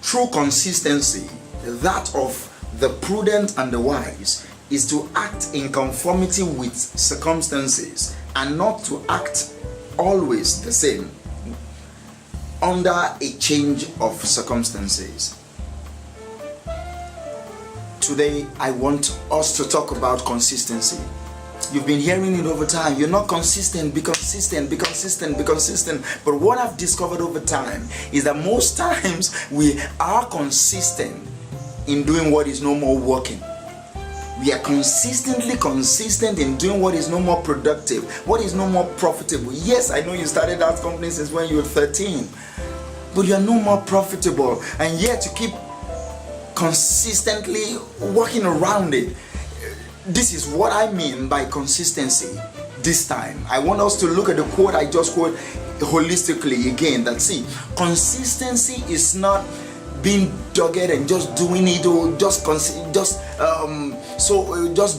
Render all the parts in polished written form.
True consistency, that of the prudent and the wise, is to act in conformity with circumstances and not to act always the same under a change of circumstances. Today, I want us to talk about consistency. You've been hearing it over time. You're not consistent. Be consistent. Be consistent. Be consistent. But what I've discovered over time is that most times we are consistent in doing what is no more working. We are consistently consistent in doing what is no more productive, what is no more profitable. Yes, I know you started that company since when you were 13, but you are no more profitable, and yet you keep consistently working around it. This is what I mean by consistency. This time, I want us to look at the quote I just quoted holistically again. That see, consistency is not being dogged and just doing it, or just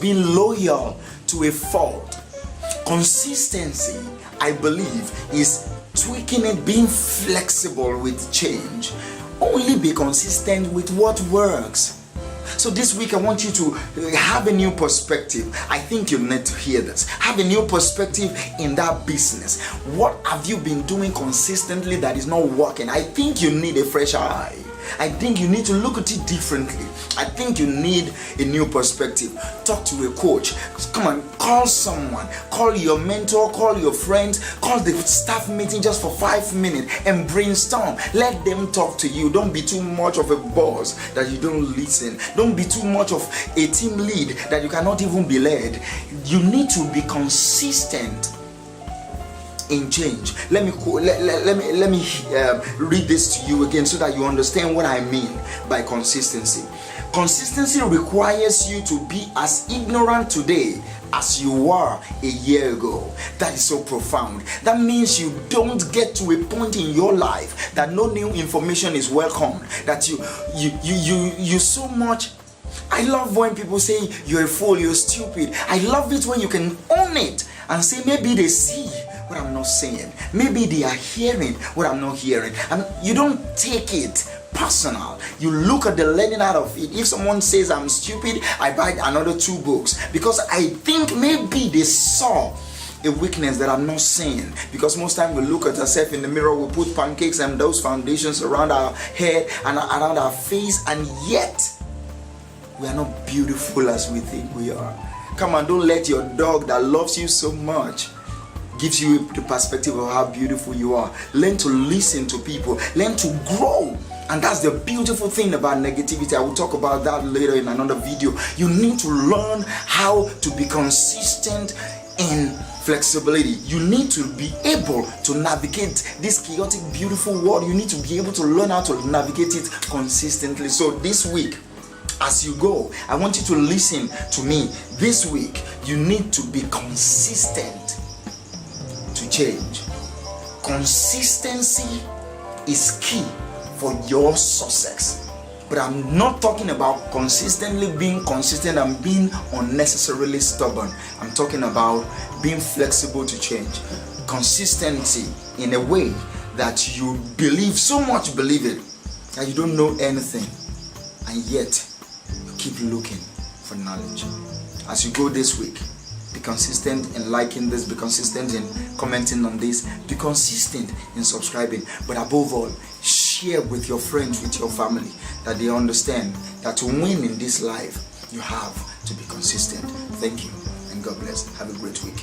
being loyal to a fault. Consistency, I believe, is tweaking it, being flexible with change. Only be consistent with what works. So this week I want you to have a new perspective. I think you need to hear this. Have a new perspective in that business. What have you been doing consistently that is not working? I think you need a fresh eye. I think you need to look at it differently. I think you need a new perspective. Talk to a coach. Come on, call someone. Call your mentor, call your friends, call the staff meeting just for 5 minutes and brainstorm. Let them talk to you. Don't be too much of a boss that you don't listen. Don't be too much of a team lead that you cannot even be led. You need to be consistent in change. Let me read this to you again so that you understand what I mean by consistency. Consistency requires you to be as ignorant today as you were a year ago. That is so profound. That means you don't get to a point in your life that no new information is welcome. That you so much. I love when people say you're a fool, you're stupid. I love it when you can own it and say maybe they see what I'm not saying. Maybe they are hearing what I'm not hearing. And you don't take it personal. You look at the learning out of it. If someone says I'm stupid, I buy another 2 books because I think maybe they saw a weakness that I'm not seeing. Because most time we look at ourselves in the mirror, we put pancakes and those foundations around our head and around our face, and yet we are not beautiful as we think we are. Come on, don't let your dog that loves you so much gives you the perspective of how beautiful you are. Learn to listen to people. Learn to grow. And that's the beautiful thing about negativity. I will talk about that later in another video. You need to learn how to be consistent in flexibility. You need to be able to navigate this chaotic, beautiful world. You need to be able to learn how to navigate it consistently. So this week, as you go, I want you to listen to me. This week, you need to be consistent to change. Consistency is key for your success. But I'm not talking about consistently being consistent and being unnecessarily stubborn. I'm talking about being flexible to change. Consistency in a way that you believe, so much believe it, that you don't know anything, and yet you keep looking for knowledge. As you go this week, be consistent in liking this, be consistent in commenting on this, be consistent in subscribing, but above all, share with your friends, with your family, that they understand that to win in this life, you have to be consistent. Thank you, and God bless. Have a great week.